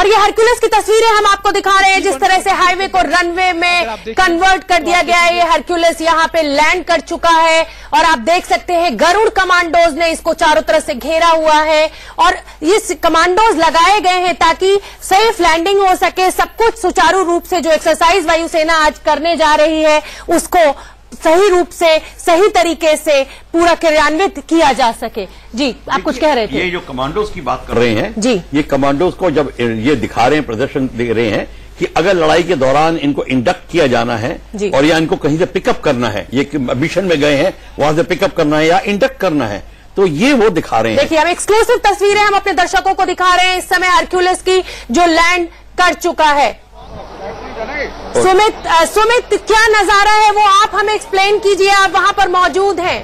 और ये हरक्यूलिस की तस्वीरें हम आपको दिखा रहे हैं, जिस तरह से हाईवे को रनवे में कन्वर्ट कर दिया गया है। ये हरक्यूलिस यहाँ पे लैंड कर चुका है और आप देख सकते हैं गरुड़ कमांडोज ने इसको चारों तरफ से घेरा हुआ है और ये कमांडोज लगाए गए हैं ताकि सेफ लैंडिंग हो सके। सब कुछ सुचारू रूप से जो एक्सरसाइज वायुसेना आज करने जा रही है उसको सही रूप से, सही तरीके से पूरा क्रियान्वित किया जा सके। जी, आप कुछ कह रहे थे। ये जो कमांडोज की बात कर रहे हैं जी, ये कमांडोज को जब ये दिखा रहे हैं, प्रदर्शन दे रहे हैं कि अगर लड़ाई के दौरान इनको इंडक्ट किया जाना है और या इनको कहीं से पिकअप करना है, ये मिशन में गए हैं वहां से पिकअप करना है या इंडक्ट करना है, तो ये वो दिखा रहे हैं। देखिए, हम एक्सक्लूसिव तस्वीरें हम अपने दर्शकों को दिखा रहे हैं इस समय हरक्यूलिस की जो लैंड कर चुका है। सुमित क्या नजारा है वो आप हमें एक्सप्लेन कीजिए, आप वहां पर मौजूद हैं।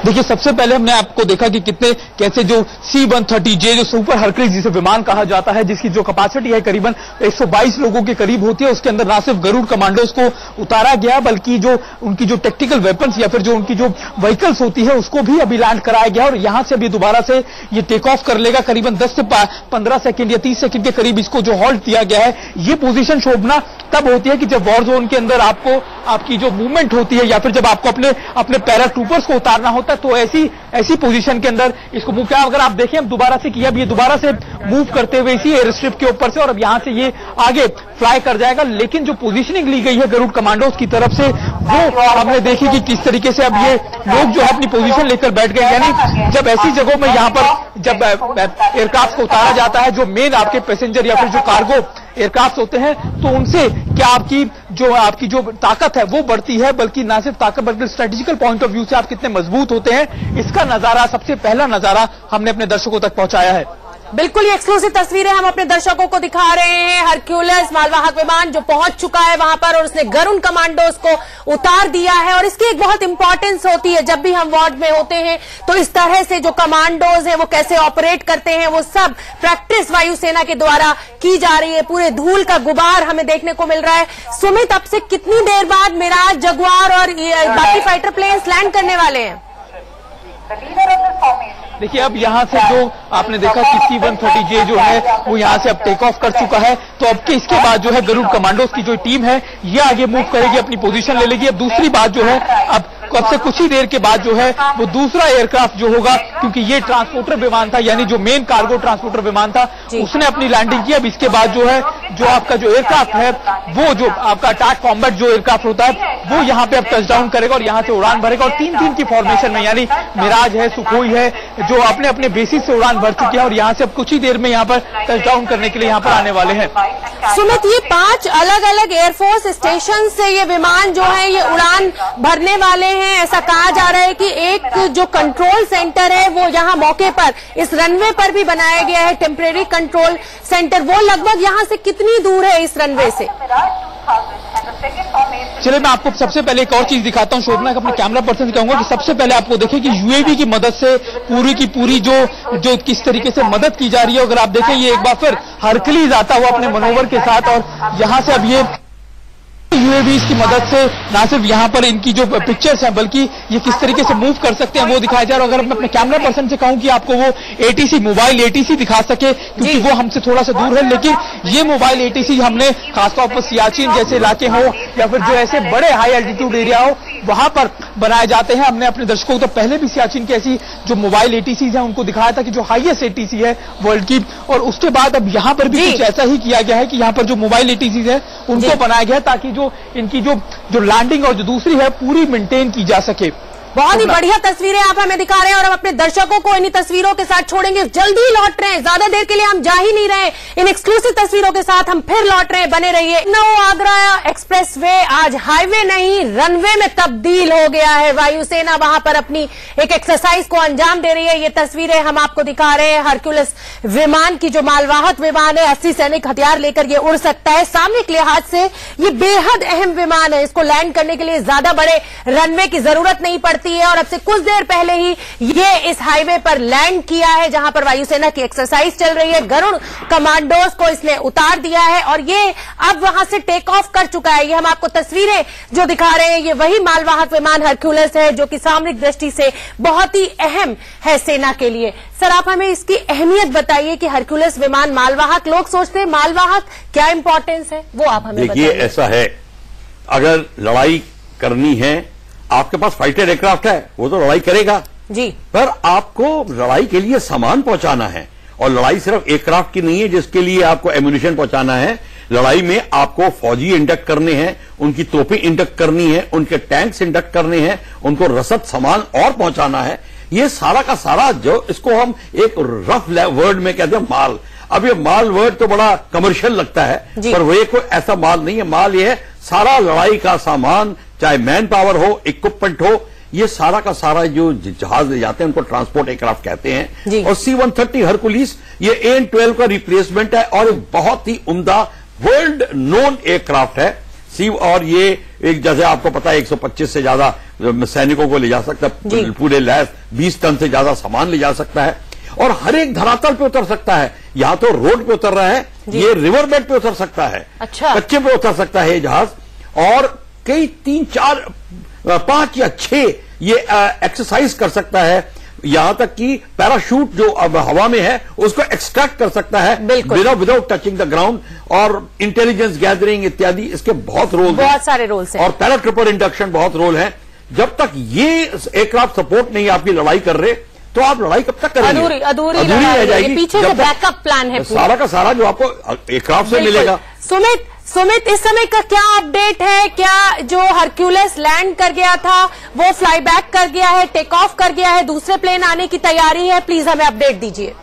देखिए, सबसे पहले हमने आपको देखा कि कितने कैसे जो C-130J जो सुपर हरक्यूलिस जिसे विमान कहा जाता है, जिसकी जो कैपेसिटी है करीबन 122 लोगों के करीब होती है, उसके अंदर ना सिर्फ गरुड़ कमांडोज को उतारा गया बल्कि जो उनकी जो टेक्टिकल वेपन्स या फिर जो उनकी जो व्हीकल्स होती है उसको भी अभी लैंड कराया गया और यहां से अभी दोबारा से ये टेक ऑफ कर लेगा। करीबन 10 से 15 सेकंड या 30 सेकंड के करीब इसको जो हॉल्ट दिया गया है। ये पोजीशन शोभना तब होती है कि जब वॉर जोन के अंदर आपको आपकी जो मूवमेंट होती है या फिर जब आपको अपने पैराट्रूपर्स को उतारना होता है, तो ऐसी पोजीशन के अंदर इसको मूव किया। अगर आप देखें, हम दोबारा से किया, अब ये दोबारा से मूव करते हुए इसी एयर स्ट्रिप के ऊपर से और अब यहां से ये आगे फ्लाई कर जाएगा। लेकिन जो पोजीशनिंग ली गई है गरुड़ कमांडोज की तरफ से वो हमने देखी कि किस तरीके से अब ये लोग जो है अपनी पोजीशन लेकर बैठ गए। यानी जब ऐसी जगहों में यहां पर जब एयरक्राफ्ट को उतारा जाता है, जो मेन आपके पैसेंजर या फिर जो कार्गो एयरक्राफ्ट होते हैं, तो उनसे क्या आपकी जो ताकत है वो बढ़ती है, बल्कि ना सिर्फ ताकत बल्कि स्ट्रेटेजिकल पॉइंट ऑफ व्यू से आप कितने मजबूत होते हैं, इसका नजारा, सबसे पहला नजारा हमने अपने दर्शकों तक पहुंचाया है। बिल्कुल, ये एक्सक्लूसिव तस्वीरें हम अपने दर्शकों को दिखा रहे हैं। हरक्यूलिस मालवाहक विमान जो पहुंच चुका है वहां पर और उसने गरुड़ कमांडोज को उतार दिया है और इसकी एक बहुत इंपॉर्टेंस होती है। जब भी हम वॉर में होते हैं तो इस तरह से जो कमांडोज हैं वो कैसे ऑपरेट करते हैं, वो सब प्रैक्टिस वायुसेना के द्वारा की जा रही है। पूरे धूल का गुबार हमें देखने को मिल रहा है। सुमित, अब से कितनी देर बाद मिराज, जगुआर और बाकी फाइटर प्लेन्स लैंड करने वाले हैं? देखिए, अब यहां से जो आपने देखा कि C-130J जो है वो यहां से अब टेक ऑफ कर चुका है, तो अब के इसके बाद जो है गरुड़ कमांडोज की जो टीम है ये आगे मूव करेगी, अपनी पोजीशन ले लेगी। अब दूसरी बात जो है, अब से कुछ ही देर के बाद जो है वो दूसरा एयरक्राफ्ट जो होगा, क्योंकि ये ट्रांसपोर्टर विमान था, यानी जो मेन कार्गो ट्रांसपोर्टर विमान था, उसने अपनी लैंडिंग की। अब इसके बाद जो है जो आपका जो एयरक्राफ्ट है वो जो आपका अटैक कॉम्बैट जो एयरक्राफ्ट होता है वो यहाँ पे अब टचडाउन करेगा और यहाँ से उड़ान भरेगा और 3-3 की फॉर्मेशन में, यानी मिराज है, सुखोई है, जो अपने बेसिस से उड़ान भर चुकी है और यहाँ से अब कुछ ही देर में यहाँ पर टचडाउन करने के लिए यहाँ पर आने वाले हैं। सुमित, ये 5 अलग अलग एयरफोर्स स्टेशन से ये विमान जो है ये उड़ान भरने वाले हैं। ऐसा कहा जा रहा है कि एक जो कंट्रोल सेंटर है वो यहाँ मौके पर इस रनवे पर भी बनाया गया है, टेम्परेरी कंट्रोल सेंटर। वो लगभग यहाँ से कितनी दूर है इस रनवे से? चलिए, मैं आपको सबसे पहले एक और चीज दिखाता हूँ। शोभना, अपने कैमरा पर्सन से कहूंगा कि सबसे पहले आपको देखें कि यूएवी की मदद से पूरी की पूरी जो किस तरीके से मदद की जा रही है। अगर आप देखें, ये एक बार फिर हरक्यूलिस आता हुआ अपने मनोवर के साथ और यहाँ से अब ये यूएवीज की मदद से ना सिर्फ यहाँ पर इनकी जो पिक्चर्स हैं बल्कि ये किस तरीके से मूव कर सकते हैं वो दिखाया जा रहा है। अगर मैं अपने कैमरा पर्सन से कहूँ कि आपको वो एटीसी मोबाइल एटीसी दिखा सके, क्योंकि वो हमसे थोड़ा सा दूर है, लेकिन ये मोबाइल एटीसी हमने खासतौर पर सियाचिन जैसे इलाके हो या फिर जो ऐसे बड़े हाई एल्टीट्यूड एरिया हो वहां पर बनाए जाते हैं। हमने अपने दर्शकों को तो पहले भी सियाचिन की ऐसी जो मोबाइल एटीसीज है उनको दिखाया था कि जो हाईएस्ट एटीसी है वर्ल्ड की, और उसके बाद अब यहाँ पर भी कुछ ऐसा ही किया गया है कि यहाँ पर जो मोबाइल एटीसीज है उनको बनाया गया ताकि जो इनकी जो लैंडिंग और जो दूसरी है पूरी मेंटेन की जा सके। बहुत ही बढ़िया तस्वीरें आप हमें दिखा रहे हैं और हम अपने दर्शकों को इन्हीं तस्वीरों के साथ छोड़ेंगे। जल्दी ही लौट रहे हैं, ज्यादा देर के लिए हम जा ही नहीं रहे। इन एक्सक्लूसिव तस्वीरों के साथ हम फिर लौट रहे हैं, बने रहिए। लखनऊ आगरा एक्सप्रेसवे आज हाईवे नहीं रनवे में तब्दील हो गया है। वायुसेना वहां पर अपनी एक एक्सरसाइज को अंजाम दे रही है। ये तस्वीरें हम आपको दिखा रहे हैं हरक्यूलिस विमान की, जो मालवाहक विमान है, 80 सैनिक हथियार लेकर ये उड़ सकता है। सामरिक लिहाज से ये बेहद अहम विमान है। इसको लैंड करने के लिए ज्यादा बड़े रनवे की जरूरत नहीं पड़ती। बढ़ती है और अब से कुछ देर पहले ही ये इस हाईवे पर लैंड किया है, जहां पर वायुसेना की एक्सरसाइज चल रही है। गरुड़ कमांडोज को इसने उतार दिया है और ये अब वहां से टेक ऑफ कर चुका है। ये हम आपको तस्वीरें जो दिखा रहे हैं, ये वही मालवाहक विमान हरक्यूलिस है जो कि सामरिक दृष्टि से बहुत ही अहम है सेना के लिए। सर, आप हमें इसकी अहमियत बताइए कि हरक्यूलिस विमान मालवाहक, लोग सोचते हैं मालवाहक, क्या इंपॉर्टेंस है वो आप हमें बताइए। देखिए, ऐसा है, अगर लड़ाई करनी है, आपके पास फाइटर एयरक्राफ्ट है, वो तो लड़ाई करेगा जी, पर आपको लड़ाई के लिए सामान पहुंचाना है। और लड़ाई सिर्फ एयरक्राफ्ट की नहीं है जिसके लिए आपको एम्यूनिशन पहुंचाना है। लड़ाई में आपको फौजी इंडक्ट करने हैं, उनकी तोपें इंडक्ट करनी है, उनके टैंक्स इंडक्ट करने हैं, उनको रसद सामान और पहुंचाना है। ये सारा का सारा, जो इसको हम एक रफ वर्ड में कहते हैं माल। अब ये माल वर्ड तो बड़ा कमर्शियल लगता है, पर वो कोई ऐसा माल नहीं है। माल ये है सारा लड़ाई का सामान, चाहे मैन पावर हो, इक्विपमेंट हो, ये सारा का सारा जो जहाज ले जाते हैं उनको ट्रांसपोर्ट एयरक्राफ्ट कहते हैं। और C-130 हरकुलिस ये AN-12 का रिप्लेसमेंट है और एक बहुत ही उम्दा वर्ल्ड नोन एयरक्राफ्ट है। और ये एक, जैसे आपको पता है, 125 से ज्यादा सैनिकों को ले जा सकता है, पूरे लैस 20 टन से ज्यादा सामान ले जा सकता है और हर एक धरातल पे उतर सकता है। यहां तो रोड पे उतर रहा है, ये रिवर बेड पे उतर सकता है, अच्छा, कच्चे पे उतर सकता है ये जहाज। और कई 3, 4, 5 या 6 ये एक्सरसाइज कर सकता है। यहां तक कि पैराशूट जो अब हवा में है उसको एक्सट्रैक्ट कर सकता है विदाउट टचिंग द ग्राउंड। और इंटेलिजेंस गैदरिंग इत्यादि, इसके बहुत रोल, बहुत सारे रोल्स हैं। और पैराट्रिपर इंडक्शन बहुत रोल है। जब तक ये एयरक्राफ्ट सपोर्ट नहीं आपकी लड़ाई कर रहे, तो आप लड़ाई कब तक करेंगे? अधूरी रह जाएगी। पीछे से बैकअप प्लान है सारा का सारा जो आपको एयरक्राफ्ट से मिलेगा। सुमित, इस समय का क्या अपडेट है? क्या जो हरक्यूलिस लैंड कर गया था वो फ्लाई बैक कर गया है, टेक ऑफ कर गया है, दूसरे प्लेन आने की तैयारी है? प्लीज हमें अपडेट दीजिए।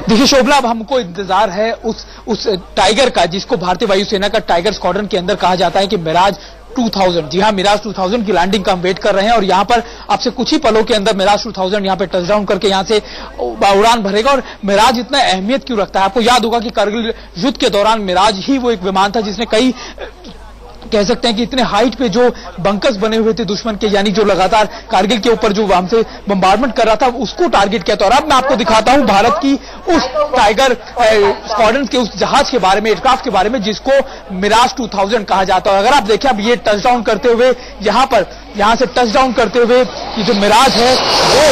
देखिए शोभना, अब हमको इंतजार है उस टाइगर का, जिसको भारतीय वायुसेना का टाइगर स्क्वाड्रन के अंदर कहा जाता है कि मिराज 2000, जी हाँ, मिराज 2000 की लैंडिंग का हम वेट कर रहे हैं। और यहाँ पर आपसे कुछ ही पलों के अंदर मिराज 2000 यहाँ पे टच डाउन करके यहाँ से उड़ान भरेगा। और मिराज इतना अहमियत क्यों रखता है? आपको याद होगा कि कारगिल युद्ध के दौरान मिराज ही वो एक विमान था जिसने कई, कह सकते हैं कि इतने हाइट पे जो बंकर्स बने हुए थे दुश्मन के, यानी जो लगातार कारगिल के ऊपर जो हमसे बम्बार्डमेंट कर रहा था, उसको टारगेट किया था। और अब मैं आपको दिखाता हूं भारत की उस टाइगर स्क्वाड्रन के उस जहाज के बारे में, एयरक्राफ्ट के बारे में, जिसको मिराज 2000 कहा जाता है। अगर आप देखें, अब ये टच डाउन करते हुए यहां से टच डाउन करते हुए ये जो मिराज है वो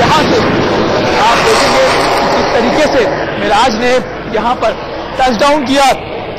यहां से आप देखेंगे किस तरीके से मिराज ने यहां पर टच डाउन किया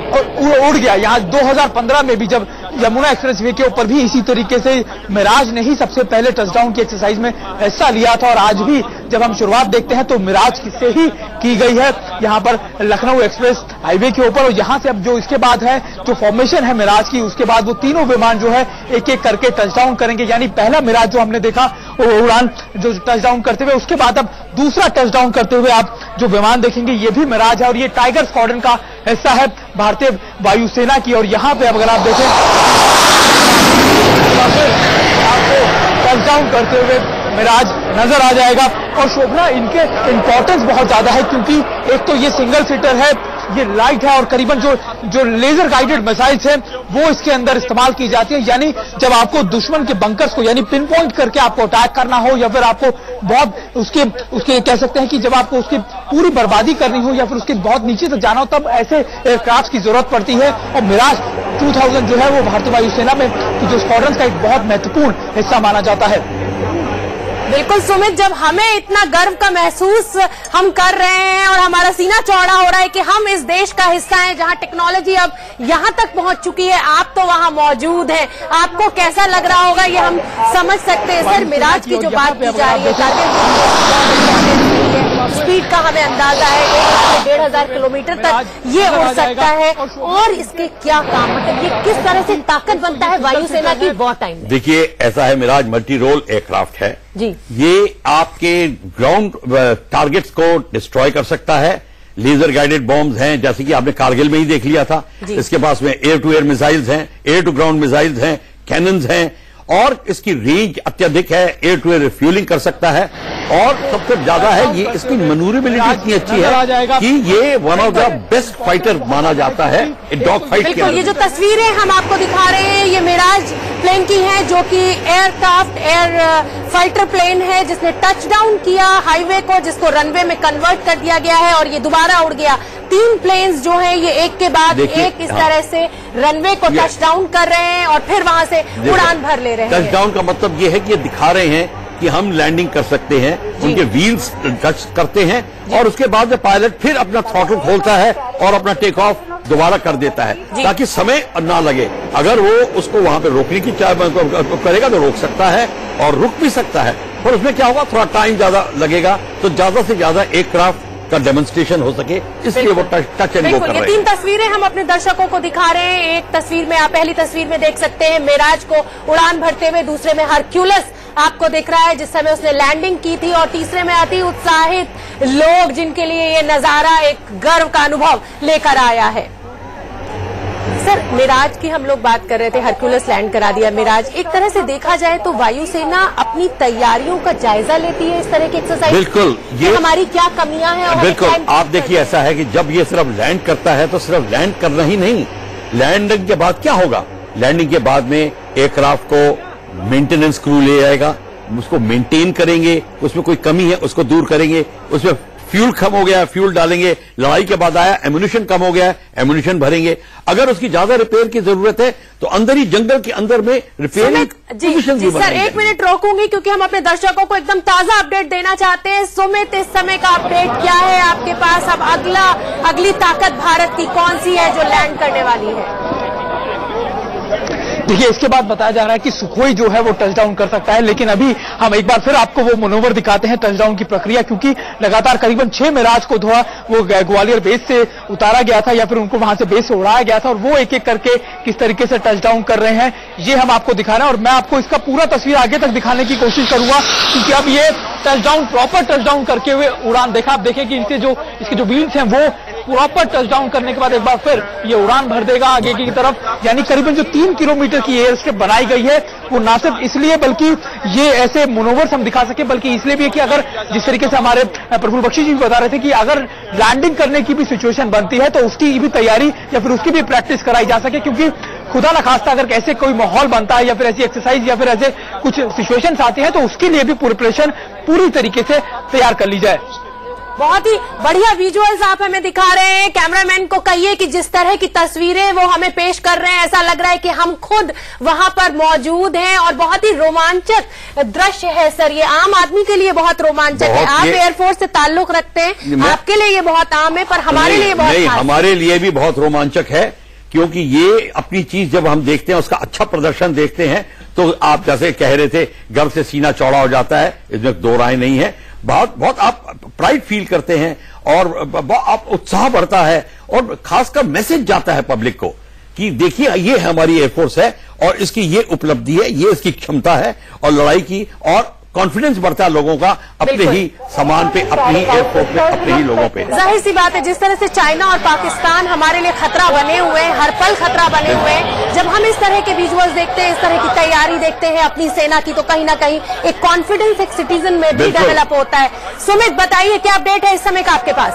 और उड़ गया। यहाँ 2015 में भी जब यमुना एक्सप्रेस वे के ऊपर भी इसी तरीके से मिराज ने ही सबसे पहले टचडाउन की एक्सरसाइज में हिस्सा लिया था। और आज भी जब हम शुरुआत देखते हैं तो मिराज से ही की गई है यहाँ पर लखनऊ एक्सप्रेस हाईवे के ऊपर। और यहाँ से अब जो इसके बाद है जो फॉर्मेशन है मिराज की, उसके बाद वो तीनों विमान जो है एक एक करके टचडाउन करेंगे। यानी पहला मिराज जो हमने देखा वो उड़ान जो टचडाउन करते हुए, उसके बाद अब दूसरा टचडाउन करते हुए आप जो विमान देखेंगे ये भी मिराज है। और ये टाइगर स्क्वाड्रन का हिस्सा है भारतीय वायुसेना की। और यहाँ पे अब अगर आप देखें, आपको टचडाउन करते हुए मिराज नजर आ जाएगा। और शोभना, इनके इंपॉर्टेंस बहुत ज्यादा है क्योंकि एक तो ये सिंगल सीटर है, ये लाइट है और करीबन जो लेजर गाइडेड मिसाइल्स हैं वो इसके अंदर इस्तेमाल की जाती है। यानी जब आपको दुश्मन के बंकर्स को यानी पिन पॉइंट करके आपको अटैक करना हो, या फिर आपको बहुत उसके कह सकते हैं कि जब आपको उसकी पूरी बर्बादी करनी हो या फिर उसके बहुत नीचे तक जाना हो, तब ऐसे एयरक्राफ्ट की जरूरत पड़ती है। और मिराज 2000 जो है वो भारतीय वायुसेना में जो स्क्वाड्रन का एक बहुत महत्वपूर्ण हिस्सा माना जाता है। बिल्कुल सुमित, जब हमें इतना गर्व का महसूस हम कर रहे हैं और हमारा सीना चौड़ा हो रहा है कि हम इस देश का हिस्सा हैं जहां टेक्नोलॉजी अब यहां तक पहुंच चुकी है, आप तो वहां मौजूद हैं, आपको कैसा लग रहा होगा ये हम समझ सकते हैं। सर, मिराज की जो बात की जा रही है, स्पीड का हमें अंदाजा है 1,500 किलोमीटर तक ये उड़ सकता है। और इसके क्या काम, मतलब ये किस तरह से ताकत बनता है वायुसेना की वॉर टाइम में? देखिए, ऐसा है, मिराज मल्टी रोल एयरक्राफ्ट है जी। ये आपके ग्राउंड टारगेट्स को डिस्ट्रॉय कर सकता है। लेजर गाइडेड बॉम्ब्स हैं, जैसे कि आपने कारगिल में ही देख लिया था। इसके पास में एयर टू एयर मिसाइल्स हैं, एयर टू ग्राउंड मिसाइल्स हैं, कैनन्स हैं। और इसकी रेंज अत्यधिक है, एयर टू एयर रिफ्यूलिंग कर सकता है, और सबसे ज्यादा है ये इसकी मैन्यूवरेबिलिटी इतनी अच्छी है कि ये one of the best fighter माना जाता है डॉग फाइट के। ये जो तस्वीरें हम आपको दिखा रहे हैं ये मिराज प्लेन की है, जो कि एयरक्राफ्ट एयर फाइटर प्लेन है, जिसने टच डाउन किया हाईवे को, जिसको रनवे में कन्वर्ट कर दिया गया है और ये दोबारा उड़ गया। 3 प्लेन्स जो हैं ये एक के बाद एक इस तरह से रनवे को टच डाउन कर रहे हैं और फिर वहां से उड़ान भर ले रहे हैं। टच डाउन का मतलब ये है कि ये दिखा रहे हैं कि हम लैंडिंग कर सकते हैं, उनके व्हील्स टच करते हैं और उसके बाद में पायलट फिर अपना थ्रॉटल खोलता है और अपना टेक ऑफ दोबारा कर देता है, ताकि समय ना लगे। अगर वो उसको वहां पे रोकने की करेगा तो रोक सकता है और रुक भी सकता है, पर उसमें क्या होगा, थोड़ा टाइम ज्यादा लगेगा, तो ज्यादा से ज्यादा एयरक्राफ्ट का डेमोन्स्ट्रेशन हो सके, इसलिए वो टच एंड गो कर रहे हैं। 3 तस्वीरें हम अपने दर्शकों को दिखा रहे हैं। एक तस्वीर में आप पहली तस्वीर में देख सकते हैं मिराज को उड़ान भरते हुए, दूसरे में हरक्यूलिस आपको दिख रहा है जिस समय उसने लैंडिंग की थी, और तीसरे में अति उत्साहित लोग जिनके लिए ये नजारा एक गर्व का अनुभव लेकर आया है। सर, मिराज की हम लोग बात कर रहे थे, हरक्यूलिस लैंड करा दिया मिराज। एक तरह से देखा जाए तो वायुसेना अपनी तैयारियों का जायजा लेती है इस तरह की एक्सरसाइज। बिल्कुल, ये हमारी क्या कमियां हैं। बिल्कुल, आप देखिए ऐसा है कि जब ये सिर्फ लैंड करता है तो सिर्फ लैंड करना ही नहीं, लैंडिंग के बाद क्या होगा, लैंडिंग के बाद में एयरक्राफ्ट को मेंटेनेंस क्रू ले जाएगा, उसको मेंटेन करेंगे, उसमें कोई कमी है उसको दूर करेंगे, उसमें फ्यूल कम हो गया फ्यूल डालेंगे, लड़ाई के बाद आया एम्यूनिशन कम हो गया एम्यूनिशन भरेंगे, अगर उसकी ज्यादा रिपेयर की जरूरत है तो अंदर ही जंगल के अंदर में रिपेयरिंग पोजीशन भी सर, 1 मिनट रोकूंगी क्योंकि हम अपने दर्शकों को एकदम ताजा अपडेट देना चाहते हैं। सुमित, इस समय का अपडेट क्या है आपके पास? अब अगली ताकत भारत की कौन सी है जो लैंड करने वाली है? देखिए, इसके बाद बताया जा रहा है कि सुखोई जो है वो टच डाउन कर सकता है, लेकिन अभी हम एक बार फिर आपको वो मनोवर दिखाते हैं टच डाउन की प्रक्रिया, क्योंकि लगातार करीबन 6 मिराज को वो ग्वालियर बेस से उतारा गया था या फिर उनको वहां से बेस से उड़ाया गया था, और वो एक एक करके किस तरीके से टच डाउन कर रहे हैं ये हम आपको दिखा रहे हैं। और मैं आपको इसका पूरा तस्वीर आगे तक दिखाने की कोशिश करूंगा, क्योंकि अब ये touch down proper touch down करके हुए उड़ान देखा, आप देखें कि इसके जो व्हील्स हैं वो प्रॉपर टच डाउन करने के बाद एक बार फिर ये उड़ान भर देगा आगे की तरफ। यानी करीबन जो 3 किलोमीटर की एयर स्ट्रिप बनाई गई है वो ना सिर्फ इसलिए बल्कि ये ऐसे मनोवर्स हम दिखा सके, बल्कि इसलिए भी है कि अगर जिस तरीके से हमारे प्रफुल्ल बख्शी जी भी बता रहे थे कि अगर लैंडिंग करने की भी सिचुएशन बनती है तो उसकी भी तैयारी या फिर उसकी भी प्रैक्टिस कराई जा सके, क्योंकि खुदा न खास्ता अगर ऐसे कोई माहौल बनता है या फिर ऐसी एक्सरसाइज या फिर ऐसे कुछ सिचुएशंस आती हैं तो उसके लिए भी प्रिपरेशन पूरी तरीके से तैयार कर ली जाए। बहुत ही बढ़िया विजुअल्स आप हमें दिखा रहे हैं। कैमरामैन को कहिए कि जिस तरह की तस्वीरें वो हमें पेश कर रहे हैं, ऐसा लग रहा है कि हम खुद वहां पर मौजूद हैं और बहुत ही रोमांचक दृश्य है। सर, ये आम आदमी के लिए बहुत रोमांचक है। आप एयरफोर्स से ताल्लुक रखते हैं, आपके लिए ये बहुत आम है, पर हमारे लिए बहुत नहीं, हमारे लिए भी बहुत रोमांचक है, क्योंकि ये अपनी चीज जब हम देखते हैं, उसका अच्छा प्रदर्शन देखते हैं, तो आप जैसे कह रहे थे गर्व से सीना चौड़ा हो जाता है, इसमें दो राय नहीं है। बहुत आप प्राइड फील करते हैं और आप उत्साह बढ़ता है, और खासकर मैसेज जाता है पब्लिक को कि देखिए ये हमारी एयरफोर्स है और इसकी ये उपलब्धि है, ये इसकी क्षमता है, और लड़ाई की और कॉन्फिडेंस बढ़ता है लोगों का अपने ही सामान पे, अपनी एयरफोर्स पे, अपने ही लोगों पे। जाहिर सी बात है, जिस तरह से चाइना और पाकिस्तान हमारे लिए खतरा बने हुए हैं, हर पल खतरा बने हुए हैं, जब हम इस तरह के विजुअल्स देखते हैं, इस तरह की तैयारी देखते हैं अपनी सेना की, तो कहीं ना कहीं एक कॉन्फिडेंस एक सिटीजन में भी डेवलप होता है। सुमित, बताइए क्या अपडेट है इस समय का आपके पास?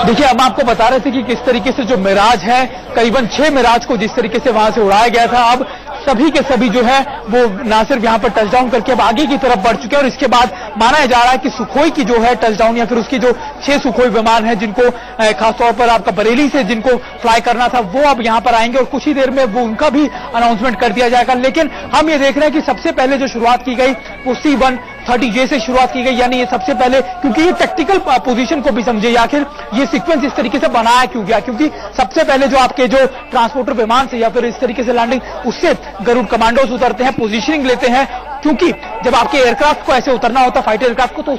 देखिए, हम आपको बता रहे थे कि किस तरीके से जो मिराज है, करीबन 6 मिराज को जिस तरीके से वहां से उड़ाया गया था, अब सभी के सभी जो है वो ना सिर्फ यहाँ पर टच डाउन करके अब आगे की तरफ बढ़ चुके हैं, और इसके बाद माना जा रहा है कि सुखोई की जो है टच डाउन या फिर उसकी जो 6 सुखोई विमान है जिनको खासतौर पर आपका बरेली से जिनको फ्लाई करना था, वो अब यहाँ पर आएंगे और कुछ ही देर में वो उनका भी अनाउंसमेंट कर दिया जाएगा। लेकिन हम ये देख रहे हैं कि सबसे पहले जो शुरुआत की गई वो C-130J से शुरुआत की गई, यानी ये सबसे पहले, क्योंकि ये टेक्टिकल पोजीशन को भी समझे, आखिर ये सीक्वेंस इस तरीके से बनाया क्यों गया, क्योंकि सबसे पहले जो आपके जो ट्रांसपोर्टर विमान से या फिर इस तरीके से लैंडिंग, उससे गरुड़ कमांडोज उतरते हैं, पोजीशनिंग लेते हैं, क्योंकि जब आपके एयरक्राफ्ट को ऐसे उतरना होता है, फाइटर एयरक्राफ्ट को, तो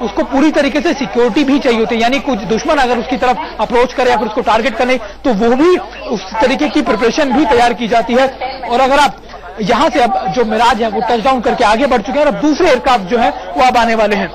उसको पूरी तरीके से सिक्योरिटी भी चाहिए होती है, यानी कुछ दुश्मन अगर उसकी तरफ अप्रोच करे या फिर उसको टारगेट करे तो वो भी उस तरीके की प्रिपरेशन भी तैयार की जाती है। और अगर आप यहां से अब जो मिराज है वो टच डाउन करके आगे बढ़ चुके हैं और अब दूसरे एयरक्राफ्ट जो है वो अब आने वाले हैं।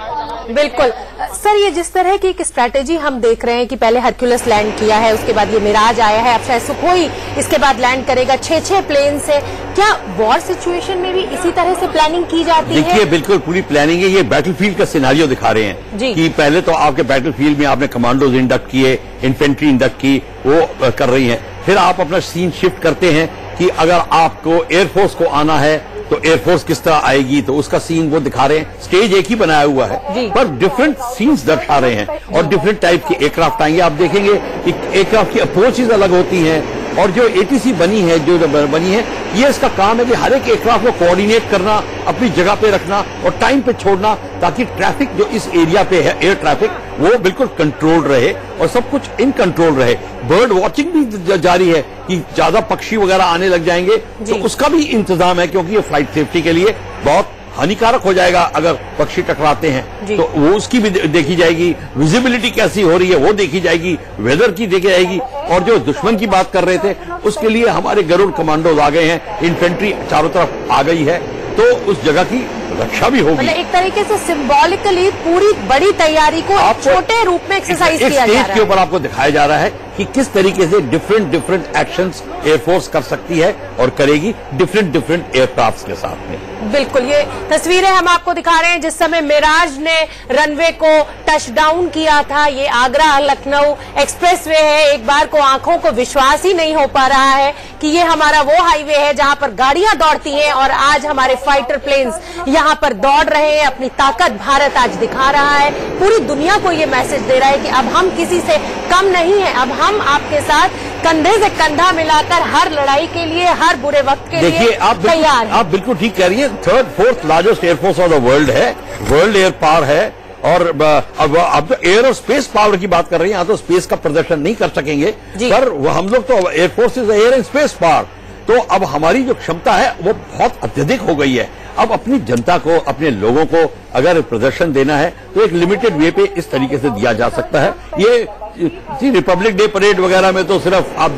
बिल्कुल सर, ये जिस तरह की एक स्ट्रैटेजी हम देख रहे हैं कि पहले हरक्यूलिस लैंड किया है, उसके बाद ये मिराज आया है, अब शायद सुखोई इसके बाद लैंड करेगा 6 प्लेन से। क्या वॉर सिचुएशन में भी इसी तरह से प्लानिंग की जाती है? देखिए, बिल्कुल पूरी प्लानिंग है। ये बैटलफील्ड का सिनारियो दिखा रहे हैं कि पहले तो आपके बैटलफील्ड में आपने कमांडोज इंडक्ट किए, इन्फेंट्री इंडक्ट की, वो कर रही हैं। फिर आप अपना सीन शिफ्ट करते हैं कि अगर आपको एयरफोर्स को आना है तो एयरफोर्स किस तरह आएगी, तो उसका सीन वो दिखा रहे हैं। स्टेज एक ही बनाया हुआ है पर डिफरेंट सीन्स दर्शा रहे हैं और डिफरेंट टाइप के एयरक्राफ्ट आएंगे। आप देखेंगे कि एयरक्राफ्ट की अप्रोचेज अलग होती हैं और जो एटीसी बनी है, जो बनी है, ये इसका काम है कि हर एक एयरक्राफ्ट को कोऑर्डिनेट करना, अपनी जगह पे रखना और टाइम पे छोड़ना, ताकि ट्रैफिक जो इस एरिया पे है, एयर ट्रैफिक, वो बिल्कुल कंट्रोल रहे और सब कुछ इन कंट्रोल रहे। बर्ड वॉचिंग भी जारी है कि ज्यादा पक्षी वगैरह आने लग जाएंगे तो उसका भी इंतजाम है, क्योंकि ये फ्लाइट सेफ्टी के लिए बहुत हानिकारक हो जाएगा अगर पक्षी टकराते हैं। तो वो उसकी भी देखी जाएगी, विजिबिलिटी कैसी हो रही है वो देखी जाएगी, वेदर की देखी जाएगी। और जो दुश्मन की बात कर रहे थे उसके लिए हमारे गरुड़ कमांडोज आ गए हैं, इन्फेंट्री चारों तरफ आ गई है, तो उस जगह की रक्षा भी होगी। मतलब एक तरीके से सिंबॉलिकली पूरी बड़ी तैयारी को छोटे रूप में एक्सरसाइज किया जा रहा है। स्टेज के ऊपर आपको दिखाया जा रहा है कि किस तरीके से डिफरेंट एक्शंस एयरफोर्स कर सकती है और करेगी डिफरेंट एयरक्राफ्ट के साथ में। बिल्कुल, ये तस्वीरें हम आपको दिखा रहे हैं जिस समय मिराज ने रनवे को टच डाउन किया था। ये आगरा लखनऊ एक्सप्रेसवे है। एक बार को आंखों को विश्वास ही नहीं हो पा रहा है कि ये हमारा वो हाईवे है जहां पर गाड़ियां दौड़ती हैं और आज हमारे फाइटर प्लेन्स यहां पर दौड़ रहे हैं। अपनी ताकत भारत आज दिखा रहा है, पूरी दुनिया को ये मैसेज दे रहा है कि अब हम किसी से कम नहीं है, अब हम आपके साथ कंधे से कंधा मिलाकर हर लड़ाई के लिए, हर बुरे वक्त के लिए तैयार हैं। आप बिल्कुल ठीक कह रही है। 3rd-4th largest air force of the world है, वर्ल्ड एयर पावर है। और अब तो एयर और स्पेस पावर की बात कर रही है, यहाँ तो स्पेस का प्रदर्शन नहीं कर सकेंगे पर हम लोग तो air force is air and space power. तो अब हमारी जो क्षमता है वो बहुत अत्यधिक हो गई है। अब अपनी जनता को, अपने लोगों को अगर प्रदर्शन देना है तो एक लिमिटेड वे पे इस तरीके से दिया जा सकता है। ये रिपब्लिक डे परेड वगैरह में तो सिर्फ आप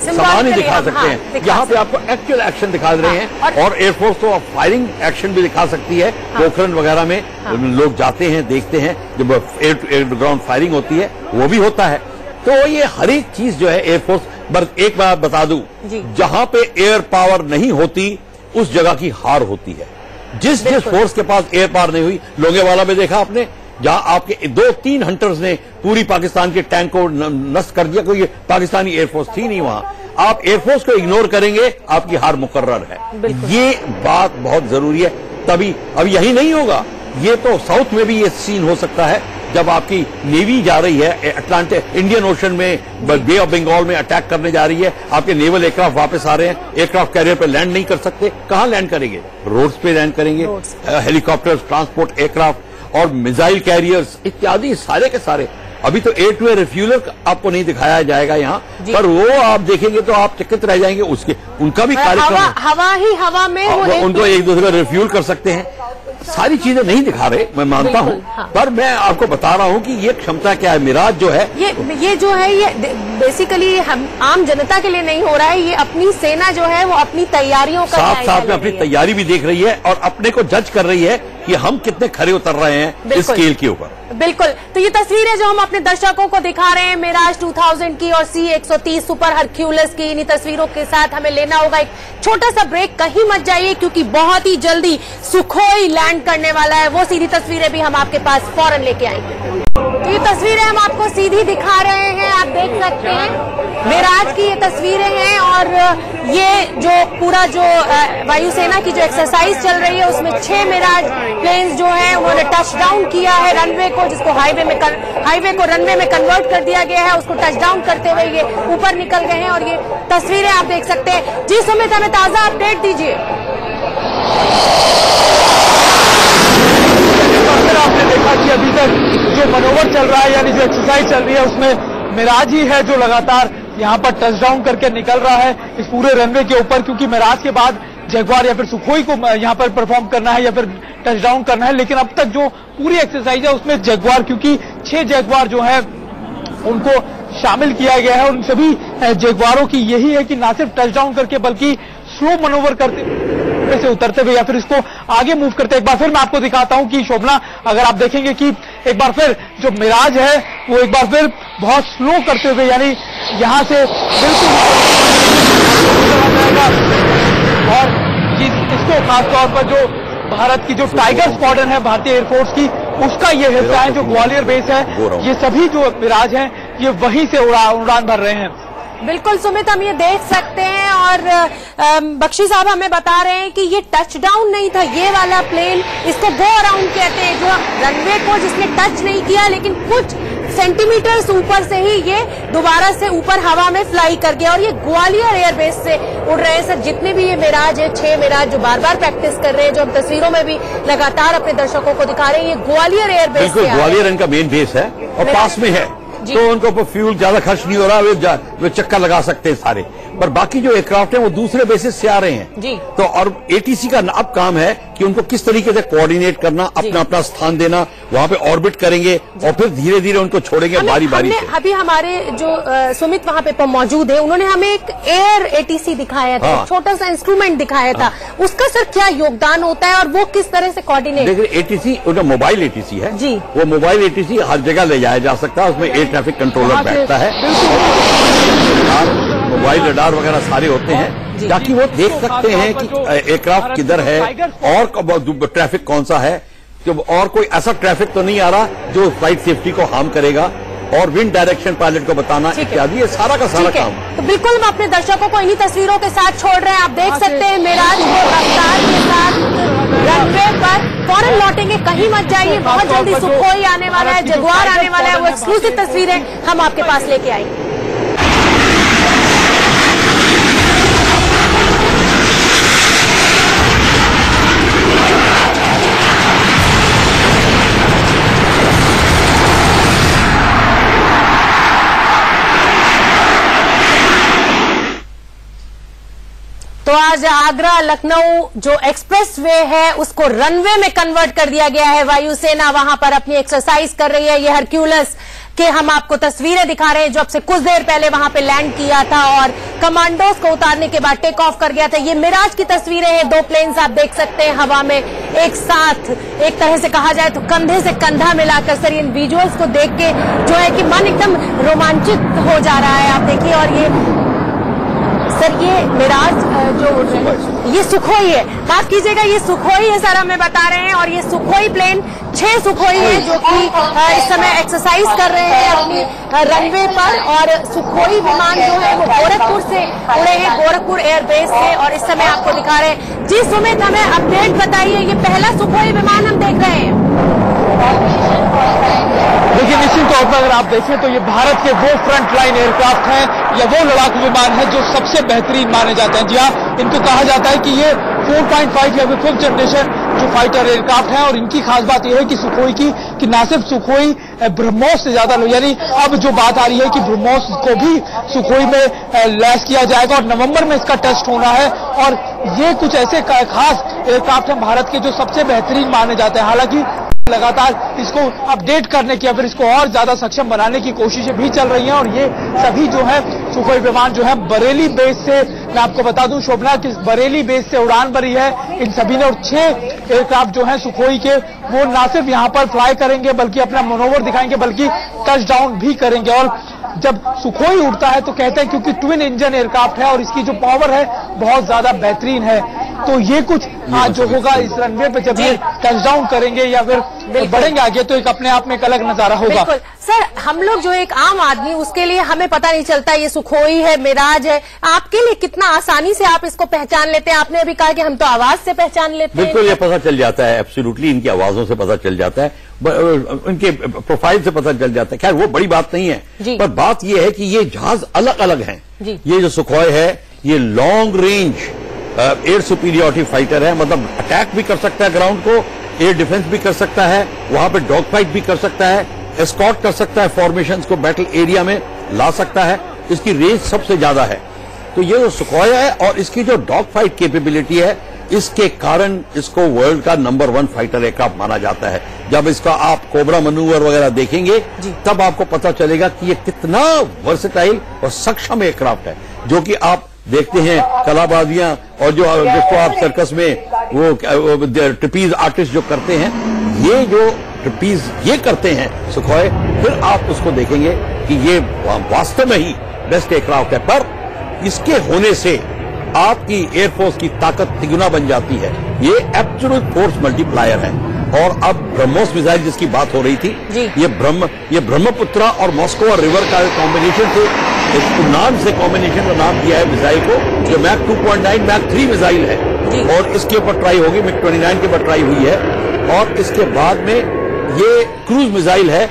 सामान ही दिखा सकते हैं, यहाँ पे आपको एक्चुअल एक्शन दिखा रहे हैं। और एयरफोर्स तो फायरिंग एक्शन भी दिखा सकती है। पोखरण वगैरह में लोग जाते हैं, देखते हैं, जब एयर ग्राउंड फायरिंग होती है वो भी होता है। तो ये हर एक चीज जो है एयरफोर्स। एक बात बता दूं, जहां पे एयर पावर नहीं होती उस जगह की हार होती है। जिस फोर्स के पास एयर पावर नहीं हुई, लोंगेवाला में देखा आपने, जहां आपके 2-3 हंटर्स ने पूरी पाकिस्तान के टैंक को नष्ट कर दिया, कोई पाकिस्तानी एयरफोर्स थी नहीं वहां। आप एयरफोर्स को इग्नोर करेंगे, आपकी हार मुकर्रर है। ये बात बहुत जरूरी है। तभी अब यही नहीं होगा, ये तो साउथ में भी ये सीन हो सकता है जब आपकी नेवी जा रही है अटलांटिक इंडियन ओशन में, बे ऑफ बंगाल में अटैक करने जा रही है। आपके नेवल एयरक्राफ्ट वापस आ रहे हैं, एयरक्राफ्ट कैरियर पे लैंड नहीं कर सकते, कहां लैंड करेंगे? रोड्स पे लैंड करेंगे। हेलीकॉप्टर्स, ट्रांसपोर्ट एयरक्राफ्ट और मिसाइल कैरियर्स इत्यादि सारे के सारे। अभी तो एयर टू एयर रिफ्यूलर आपको नहीं दिखाया जाएगा यहाँ, पर वो आप देखेंगे तो आप चकित रह जाएंगे। उसके उनका भी कार्यक्रम हवा में उनको एक दूसरे को रिफ्यूल कर सकते हैं। सारी चीजें नहीं दिखा रहे, मैं मानता हूँ, पर मैं आपको बता रहा हूँ कि ये क्षमता क्या है। मिराज जो है ये जो है ये बेसिकली हम आम जनता के लिए नहीं हो रहा है। ये अपनी सेना जो है वो अपनी तैयारियों का साथ में अपनी तैयारी भी देख रही है और अपने को जज कर रही है कि हम कितने खरे उतर रहे हैं इस स्केल के ऊपर। बिल्कुल, तो ये तस्वीरें जो हम अपने दर्शकों को दिखा रहे हैं मिराज 2000 की और C-130 सुपर हरक्यूलिस की, इन्हीं तस्वीरों के साथ हमें लेना होगा एक छोटा सा ब्रेक। कहीं मत जाइए क्योंकि बहुत ही जल्दी सुखोई लैंड करने वाला है। वो सीधी तस्वीरें भी हम आपके पास फौरन लेके आएंगे। तो ये तस्वीरें हम आपको सीधी दिखा रहे हैं, आप देख सकते हैं मिराज की ये तस्वीरें हैं। और ये जो पूरा जो वायुसेना की जो एक्सरसाइज चल रही है उसमें 6 मिराज प्लेन्स जो है उन्होंने टच डाउन किया है रनवे को, जिसको हाईवे को रनवे में कन्वर्ट कर दिया गया है। उसको टच डाउन करते हुए ये ऊपर निकल गए हैं और ये तस्वीरें आप देख सकते हैं। जी सुमित, हमें ताजा अपडेट दीजिए। आपने देखा कि अभी तक जो मनोवर चल रहा है यानी जो एक्सरसाइज चल रही है उसमें मिराज ही है जो लगातार यहाँ पर टच डाउन करके निकल रहा है इस पूरे रनवे के ऊपर, क्योंकि मिराज के बाद जगुआर या फिर सुखोई को यहाँ पर परफॉर्म करना है या फिर टच डाउन करना है। लेकिन अब तक जो पूरी एक्सरसाइज है उसमें जगुआर, क्योंकि 6 जगुआर जो है उनको शामिल किया गया है। उन सभी जगुआरों की यही है कि ना सिर्फ टच डाउन करके बल्कि स्लो मनोवर करते से उतरते हुए या फिर इसको आगे मूव करते। एक बार फिर मैं आपको दिखाता हूं कि शोभना, अगर आप देखेंगे कि एक बार फिर जो मिराज है वो एक बार फिर बहुत स्लो करते हुए, यानी यहां से बिल्कुल और इसको खासतौर पर जो भारत की जो टाइगर स्क्वाड्रन है भारतीय एयरफोर्स की, उसका ये हिस्सा है जो ग्वालियर बेस है, ये सभी जो मिराज हैं ये वहीं से उड़ान भर रहे हैं। बिल्कुल सुमित, हम ये देख सकते हैं और बख्शी साहब हमें बता रहे हैं कि ये टचडाउन नहीं था, ये वाला प्लेन, इसको गो अराउंड कहते हैं, जो रनवे को जिसने टच नहीं किया लेकिन कुछ सेंटीमीटर्स ऊपर से ही ये दोबारा से ऊपर हवा में फ्लाई कर गया। और ये ग्वालियर एयरबेस से उड़ रहे हैं सर, जितने भी ये मिराज है, 6 मिराज जो बार बार प्रैक्टिस कर रहे हैं, जो हम तस्वीरों में भी लगातार अपने दर्शकों को दिखा रहे हैं, ये ग्वालियर एयरबेस से ग्वालियर इनका मेन बेस है और पास में है, तो उनको ऊपर फ्यूल ज्यादा खर्च नहीं हो रहा, वे चक्कर लगा सकते हैं सारे। पर बाकी जो एयरक्राफ्ट है वो दूसरे बेसिस से आ रहे हैं जी। तो और एटीसी का अब काम है कि उनको किस तरीके से कोऑर्डिनेट करना, अपना अपना स्थान देना, वहां पे ऑर्बिट करेंगे और फिर धीरे धीरे उनको छोड़ेंगे बारी बारी से। अभी हमारे जो सुमित वहां पे मौजूद है, उन्होंने हमें एक एयर एटीसी दिखाया था, छोटा सा इंस्ट्रूमेंट दिखाया था, उसका सर क्या योगदान होता है और वो किस तरह से कोऑर्डिनेट? देखिए एटीसी उनका मोबाइल एटीसी है जी, वो मोबाइल एटीसी हर जगह ले जाया जा सकता है, उसमें एयर ट्रैफिक कंट्रोलर बैठता है, मोबाइल रडार वगैरह सारे होते हैं ताकि वो देख सकते हैं कि एयरक्राफ्ट किधर है और ट्रैफिक कौन सा है, और कोई ऐसा ट्रैफिक तो नहीं आ रहा जो फ्लाइट सेफ्टी को हार्म करेगा, और विंड डायरेक्शन पायलट को बताना इत्यादि, ये सारा का सारा काम। तो बिल्कुल हम अपने दर्शकों को इन्हीं तस्वीरों के साथ छोड़ रहे हैं। आप देख सकते हैं मिराज को रफ्तार के साथ रनवे पर फौरन लौटेंगे, कहीं मत जाइए, बहुत जल्दी सुखोई आने वाला है, जगुआर आने वाला है, वो एक्सक्लूसिव तस्वीरें हम आपके पास लेके आएंगे। तो आज आगरा लखनऊ जो एक्सप्रेस वे है उसको रनवे में कन्वर्ट कर दिया गया है। वायुसेना वहां पर अपनी एक्सरसाइज कर रही है। ये हरक्यूलस के हम आपको तस्वीरें दिखा रहे हैं जो अब से कुछ देर पहले वहां पे लैंड किया था और कमांडोज को उतारने के बाद टेक ऑफ कर गया था। ये मिराज की तस्वीरें हैं, 2 प्लेन्स आप देख सकते हैं हवा में एक साथ, एक तरह से कहा जाए तो कंधे से कंधा मिलाकर। सर इन विजुअल्स को देख के जो है कि मन एकदम रोमांचित हो जा रहा है। आप देखिए, और ये सर ये मिराज जो ये सुखोई है, माफ कीजिएगा, ये सुखोई है सर, हमें बता रहे हैं। और ये सुखोई प्लेन 6 सुखोई है जो कि इस समय एक्सरसाइज कर रहे हैं अपनी रनवे पर। और सुखोई विमान जो है वो गोरखपुर से उड़े हैं, गोरखपुर एयरबेस से, और इस समय आपको दिखा रहे हैं। जी सुमित, हमें अपडेट बताइए, ये पहला सुखोई विमान हम देख रहे हैं। देखिए निश्चित तौर पर अगर आप देखें तो ये भारत के वो फ्रंट लाइन एयरक्राफ्ट हैं या वो लड़ाकू विमान है जो सबसे बेहतरीन माने जाते हैं। जी हाँ, इनको कहा जाता है कि ये 4.5 या फिर 5th जनरेशन जो फाइटर एयरक्राफ्ट है। और इनकी खास बात यह है कि सुखोई की कि ना सिर्फ सुखोई ब्रह्मोस से ज्यादा लो, यानी अब जो बात आ रही है कि ब्रह्मोस को भी सुखोई में लैस किया जाएगा और नवंबर में इसका टेस्ट होना है। और ये कुछ ऐसे खास एयरक्राफ्ट हैं भारत के जो सबसे बेहतरीन माने जाते हैं। हालांकि लगातार इसको अपडेट करने की या फिर इसको और ज्यादा सक्षम बनाने की कोशिशें भी चल रही हैं। और ये सभी जो है सुखोई विमान जो है बरेली बेस से, मैं आपको बता दूं शोभना कि बरेली बेस से उड़ान भरी है इन सभी ने। और 6 एयरक्राफ्ट जो है सुखोई के वो ना सिर्फ यहाँ पर फ्लाई करेंगे बल्कि अपना मनोवर दिखाएंगे, बल्कि टच डाउन भी करेंगे। और जब सुखोई उड़ता है तो कहते हैं क्योंकि ट्विन इंजन एयरक्राफ्ट है और इसकी जो पावर है बहुत ज्यादा बेहतरीन है। तो ये कुछ आज जो होगा इस रनवे पे जब ये टचडाउन करेंगे या फिर बढ़ेंगे आगे तो एक अपने आप में एक अलग नजारा होगा। बिल्कुल सर, हम लोग जो एक आम आदमी उसके लिए हमें पता नहीं चलता ये सुखोई है, मिराज है, आपके लिए कितना आसानी से आप इसको पहचान लेते हैं? आपने अभी कहा कि हम तो आवाज से पहचान लेते हैं। बिल्कुल ये पता चल जाता है, एब्सोल्युटली इनकी आवाजों से पता चल जाता है, उनके प्रोफाइल से पता चल जाता है। खैर वो बड़ी बात नहीं है, पर बात यह है कि ये जहाज अलग अलग हैं। ये जो सुखोई है ये long range air superiority fighter है, मतलब अटैक भी कर सकता है ग्राउंड को, एयर डिफेंस भी कर सकता है, वहां पे डॉग फाइट भी कर सकता है, एस्कॉर्ट कर सकता है, फॉर्मेशंस को बैटल एरिया में ला सकता है। इसकी रेंज सबसे ज्यादा है। तो ये जो सुखोई है और इसकी जो डॉग फाइट कैपेबिलिटी है, इसके कारण इसको वर्ल्ड का नंबर 1 फाइटर एयरक्राफ्ट माना जाता है। जब इसका आप कोबरा मनूवर वगैरह देखेंगे तब आपको पता चलेगा कि ये कितना वर्सेटाइल और सक्षम एयरक्राफ्ट है। जो कि आप देखते हैं कलाबाजियां और जो जिसको आप सर्कस में वो ट्रिपीज आर्टिस्ट जो करते हैं, ये जो ट्रपीज ये करते हैं सुखोई, फिर आप उसको देखेंगे कि ये वास्तव में ही बेस्ट एयरक्राफ्ट है। पर इसके होने से आपकी एयरफोर्स की ताकत तिगुना बन जाती है। ये एब्सोल्यूट फोर्स मल्टीप्लायर है। और अब ब्रह्मोस मिसाइल जिसकी बात हो रही थी, ये ब्रह्मपुत्रा और मॉस्को रिवर का कॉम्बिनेशन से, नाम से कॉम्बिनेशन का नाम दिया है मिसाइल को, जो मैक 2.9 मैक 3 मिसाइल है। और इसके ऊपर ट्राई होगी, मैक 29 के ऊपर ट्राई हुई है। और इसके बाद में ये क्रूज मिसाइल है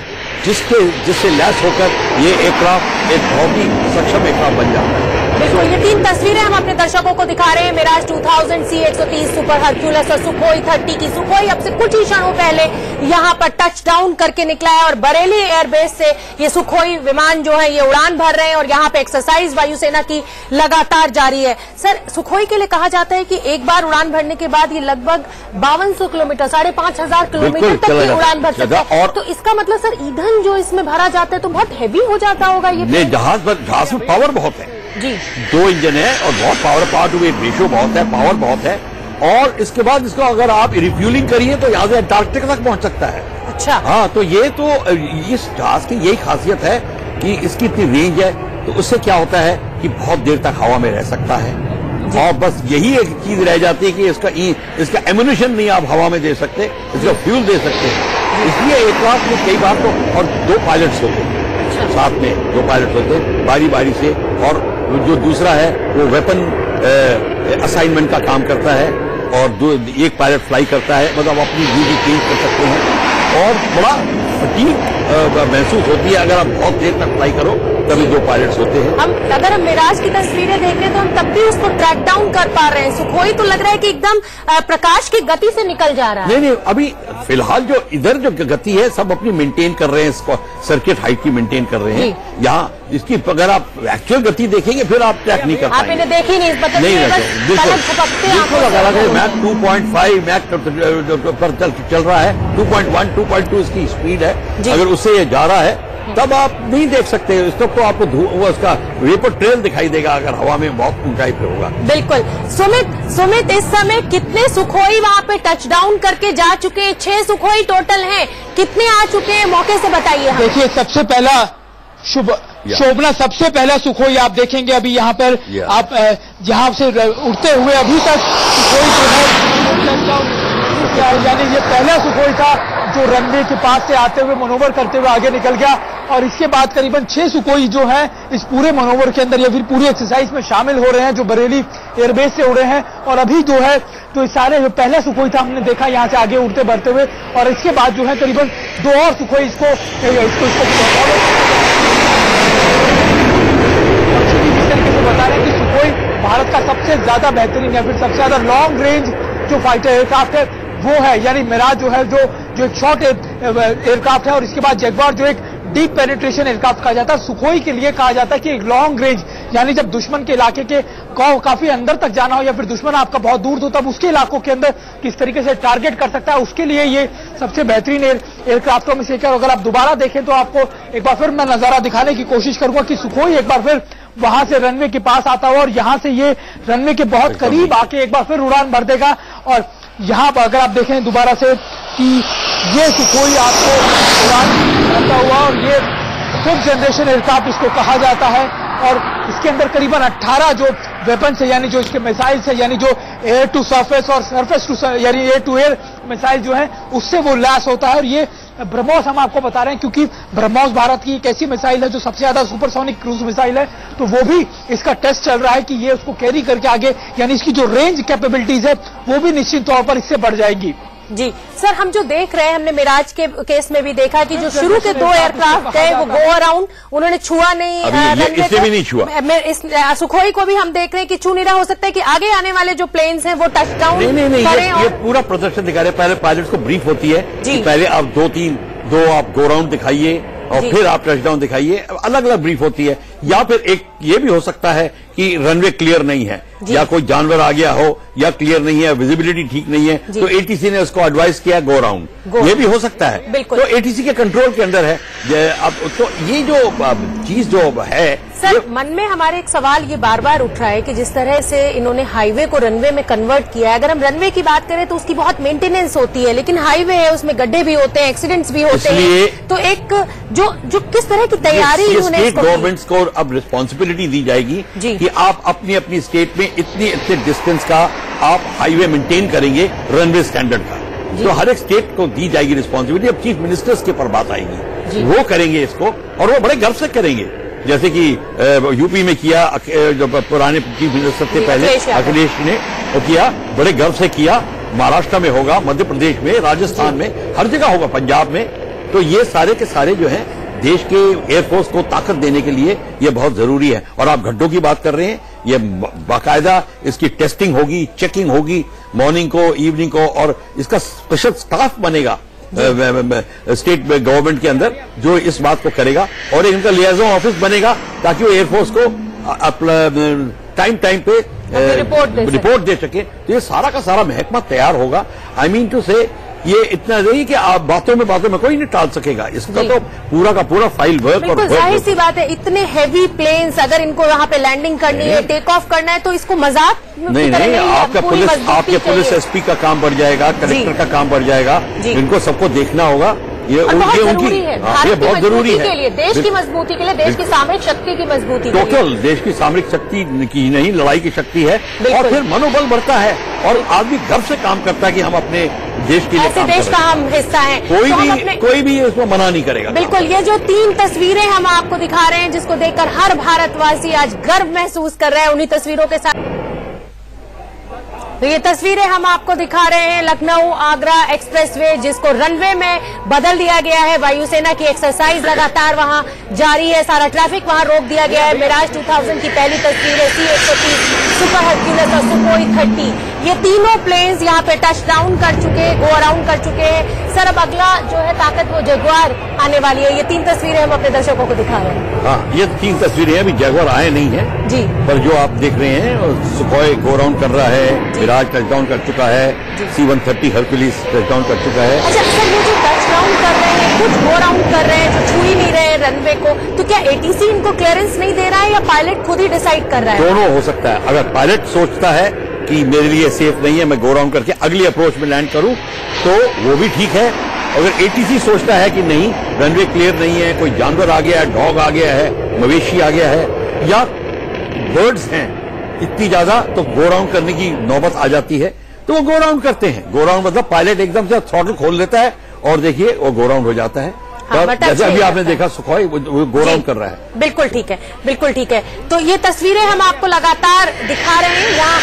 जिससे लैस होकर ये एयरक्राफ्ट एक बहुत ही सक्षम एयरक्राफ्ट बन जाता है। बिल्कुल, ये 3 तस्वीरें हम अपने दर्शकों को दिखा रहे हैं। मिराज 2000 C-130 सुपर हरक्यूलिस और सुखोई 30 की। सुखोई अब से कुछ ही क्षणों पहले यहां पर टच डाउन करके निकला है और बरेली एयरबेस से ये सुखोई विमान जो है ये उड़ान भर रहे हैं और यहां पे एक्सरसाइज वायुसेना की लगातार जारी है। सर, सुखोई के लिए कहा जाता है कि एक बार उड़ान भरने के बाद ये लगभग 5200 किलोमीटर 5500 किलोमीटर तक की उड़ान भर सकता है। और तो इसका मतलब सर ईंधन जो इसमें भरा जाता है तो बहुत हैवी हो जाता होगा ये। जहाज में पावर बहुत है जी, 2 इंजन है और बहुत पावर टू वेट रेशियो बहुत है, पावर बहुत है। और इसके बाद इसको अगर आप रिफ्यूलिंग करिए तो यहाँ से अंटार्कटिका तक पहुंच सकता है। अच्छा, हाँ, तो ये तो इस जहाज की यही खासियत है कि इसकी इतनी रेंज है। तो उससे क्या होता है कि बहुत देर तक हवा में रह सकता है। और बस यही एक चीज रह जाती है कि इसका एम्यूनिशन नहीं आप हवा में दे सकते, इसका फ्यूल दे सकते हैं। इसलिए एयरक्राफ्ट में कई बार तो और 2 पायलट्स होते हैं साथ में, 2 पायलट होते हैं बारी बारी से। और जो दूसरा है वो वेपन असाइनमेंट का काम करता है और एक पायलट फ्लाई करता है, मतलब अपनी ड्यूटी चेंज कर सकते हैं। और बड़ा फटीग महसूस होती है अगर आप बहुत देर तक फ्लाई करो, तभी 2 पायलट्स होते हैं। अगर हम मिराज की तस्वीरें देख रहे हैं तो हम तब भी उसको ट्रैक डाउन कर पा रहे हैं। सुखोई तो लग रहा है कि एकदम प्रकाश की गति से निकल जा रहा है। नहीं, अभी फिलहाल जो इधर जो गति है सब अपनी मेंटेन कर रहे हैं, इसको सर्किट हाइट की मेंटेन कर रहे हैं। यहाँ इसकी अगर आप एक्चुअल गति देखेंगे फिर आप ट्रैक नहीं कर पाएंगे। आप इन्हें देखी नहीं, मैक 2.5 मैक पर चल रहा है, 2.1 2.2 इसकी स्पीड है। अगर उससे ये जा रहा है तब आप नहीं देख सकते, इस तक तो आपको उसका वेपर ट्रेल दिखाई देगा अगर हवा में बहुत ऊंचाई पे होगा। बिल्कुल। सुमित इस समय कितने सुखोई वहां पे टच डाउन करके जा चुके हैं? 6 सुखोई टोटल हैं, कितने आ चुके हैं मौके से बताइए। देखिए, सबसे पहला शोभना सबसे पहला सुखोई आप देखेंगे अभी यहाँ पर आप यहाँ से उड़ते हुए अभी तक सुखोई जो है, यानी ये पहला सुखोई था जो रनवे के पास से आते हुए मनोवर करते हुए आगे निकल गया। और इसके बाद करीबन 6 सुखोई जो है इस पूरे मनोवर के अंदर या फिर पूरी एक्सरसाइज में शामिल हो रहे हैं, जो बरेली एयरबेस से उड़े हैं। और अभी जो है तो सारे जो पहला सुखोई था हमने देखा यहाँ से आगे उड़ते बढ़ते हुए, और इसके बाद जो है करीबन 2 और सुखोई इसको बता रहे हैं कि सुखोई भारत का सबसे ज्यादा बेहतरीन या फिर सबसे ज्यादा लॉन्ग रेंज जो फाइटर एयरक्राफ्ट है वो है, यानी मिराज जो है जो एक शॉर्ट एयरक्राफ्ट है। और इसके बाद जगुआर जो एक डीप पेनिट्रेशन एयरक्राफ्ट कहा जाता है। सुखोई के लिए कहा जाता है कि एक लॉन्ग रेंज, यानी जब दुश्मन के इलाके के काफी अंदर तक जाना हो या फिर दुश्मन आपका बहुत दूर हो तब उसके इलाकों के अंदर किस तरीके से टारगेट कर सकता है, उसके लिए ये सबसे बेहतरीन एयरक्राफ्टों में से एक है। अगर आप दोबारा देखें तो आपको एक बार फिर मैं नजारा दिखाने की कोशिश करूंगा कि सुखोई एक बार फिर वहां से रनवे के पास आता हुआ और यहां से ये रनवे के बहुत करीब आके एक बार फिर उड़ान भर देगा। और यहाँ पर अगर आप देखें दोबारा से कि ये सुखोई आपको उड़ान भरता हुआ, और ये 5th जनरेशन एयरक्राफ्ट इसको कहा जाता है। और इसके अंदर करीबन 18 जो वेपन है, यानी जो इसके मिसाइल है, यानी जो एयर टू सरफेस और सरफेस टू यानी एयर टू एयर मिसाइल जो है उससे वो लैस होता है। और ये ब्रह्मोस हम आपको बता रहे हैं क्योंकि ब्रह्मोस भारत की एक ऐसी मिसाइल है जो सबसे ज्यादा सुपरसोनिक क्रूज मिसाइल है, तो वो भी इसका टेस्ट चल रहा है कि ये उसको कैरी करके आगे, यानी इसकी जो रेंज कैपेबिलिटीज है वो भी निश्चित तौर पर इससे बढ़ जाएगी। जी सर, हम जो देख रहे हैं, हमने मिराज के केस में भी देखा कि जो शुरू के 2 एयरक्राफ्ट गए वो गो अराउंड, उन्होंने छुआ नहीं रनवे को, भी नहीं छुआ। सुखोई को भी हम देख रहे हैं कि छू नहीं रहा। हो सकता है कि आगे आने वाले जो प्लेन्स हैं वो टच डाउन नहीं, ये पूरा प्रदर्शन दिखा रहे हैं। पहले पायलट को ब्रीफ होती है कि पहले आप 2 आप गो राउंड दिखाइए और फिर आप टचडाउन दिखाइए, अलग अलग ब्रीफ होती है। या फिर एक ये भी हो सकता है कि रनवे क्लियर नहीं है या कोई जानवर आ गया हो या क्लियर नहीं है, विजिबिलिटी ठीक नहीं है, तो एटीसी ने उसको एडवाइस किया गो राउंड, ये भी हो सकता है। तो एटीसी के कंट्रोल के अंदर है। अब तो ये जो चीज जो है सर, मन में हमारे एक सवाल ये बार बार उठ रहा है कि जिस तरह से इन्होंने हाईवे को रनवे में कन्वर्ट किया है, अगर हम रनवे की बात करें तो उसकी बहुत मेंटेनेंस होती है, लेकिन हाईवे है उसमें गड्ढे भी होते हैं, एक्सीडेंट्स भी होते हैं, तो एक जो किस तरह की तैयारी स्टेट गवर्नमेंट्स को अब रिस्पॉन्सिबिलिटी दी जाएगी कि आप अपनी अपनी स्टेट में इतने डिस्टेंस का आप हाईवे मेंटेन करेंगे रनवे स्टैंडर्ड का, तो हर एक स्टेट को दी जाएगी रिस्पॉन्सिबिलिटी। अब चीफ मिनिस्टर्स के पर बात आएगी, वो करेंगे इसको और वो बड़े गर्व से करेंगे, जैसे कि यूपी में किया, जो पुराने चीफ मिनिस्टर थे पहले अखिलेश ने वो किया, बड़े गर्व से किया। महाराष्ट्र में होगा, मध्य प्रदेश में, राजस्थान में, हर जगह होगा, पंजाब में। तो ये सारे के सारे जो हैं देश के एयरफोर्स को ताकत देने के लिए ये बहुत जरूरी है। और आप गड्ढों की बात कर रहे हैं, ये बाकायदा इसकी टेस्टिंग होगी, चेकिंग होगी मॉर्निंग को, इवनिंग को, और इसका स्पेशल स्टाफ बनेगा स्टेट गवर्नमेंट के अंदर जो इस बात को करेगा, और इनका लियाजन ऑफिस बनेगा ताकि वो एयरफोर्स को टाइम पे रिपोर्ट दे सके। तो ये सारा का सारा महकमा तैयार होगा। आई मीन टू से ये इतना नहीं कि आप बातों में कोई नहीं टाल सकेगा, इसका तो पूरा का पूरा फाइल वर्क। और जाहिर सी बात है, इतने हैवी प्लेन्स अगर इनको यहाँ पे लैंडिंग करनी है, टेक ऑफ करना है, तो इसको मजाक नहीं, आपके पुलिस एसपी का काम बढ़ जाएगा, कलेक्टर का काम बढ़ जाएगा, इनको सबको देखना होगा। ये बहुत जरूरी है, ये बहुत जरूरी है के लिए, देश की मजबूती के लिए, देश की सामरिक शक्ति की मजबूती के लिए। टोटल देश की सामरिक शक्ति की नहीं, लड़ाई की शक्ति है, और फिर मनोबल बढ़ता है और आदमी गर्व से काम करता है कि हम अपने देश के लिए ऐसे देश का हम हिस्सा हैं। कोई भी इसमें मना नहीं करेगा। बिल्कुल, ये जो 3 तस्वीरें हम आपको दिखा रहे हैं, जिसको देखकर हर भारतवासी आज गर्व महसूस कर रहा है, उन्हीं तस्वीरों के साथ तो ये तस्वीरें हम आपको दिखा रहे हैं लखनऊ आगरा एक्सप्रेसवे, जिसको रनवे में बदल दिया गया है। वायुसेना की एक्सरसाइज लगातार वहां जारी है, सारा ट्रैफिक वहां रोक दिया गया है। मिराज 2000 की पहली तस्वीर है, C-130 सुपर हरक्यूलिस और सुखोई 30, ये तीनों प्लेन्स यहाँ पे टच डाउन कर चुके, गो अराउंड कर चुके हैं। सर, अब अगला जो है ताकत वो जगुआर आने वाली है। ये 3 तस्वीरें हम अपने दर्शकों को दिखा रहे हैं। हाँ, ये 3 तस्वीरें अभी जगुआर आए नहीं है जी, पर जो आप देख रहे हैं, सुखोई गो अराउंड कर रहा है, मिराज टचडाउन कर चुका है, C-130 हरक्यूलिस टचडाउन कर चुका है। अच्छा सर, ये जो टचडाउन कर रहे हैं, कुछ गो अराउंड कर रहे हैं, जो छू ही नहीं रहे रनवे को, तो क्या एटीसी इनको क्लियरेंस नहीं दे रहा है या पायलट खुद ही डिसाइड कर रहा है? दोनों हो सकता है। अगर पायलट सोचता है कि मेरे लिए सेफ नहीं है, मैं गो अराउंड करके अगली अप्रोच में लैंड करूं, तो वो भी ठीक है। अगर एटीसी सोचता है कि नहीं, रनवे क्लियर नहीं है, कोई जानवर आ गया है, डॉग आ गया है, मवेशी आ गया है, या बर्ड्स हैं इतनी ज्यादा, तो गो अराउंड करने की नौबत आ जाती है, तो वो गो अराउंड करते हैं। गो अराउंड मतलब पायलट एकदम से थ्रॉटल खोल लेता है और देखिए वो गो अराउंड हो जाता है। जैसे अभी आपने देखा सुखोई वो गो अराउंड कर रहा है। बिल्कुल ठीक है, बिल्कुल ठीक है। तो ये तस्वीरें हम आपको लगातार दिखा रहे हैं यहाँ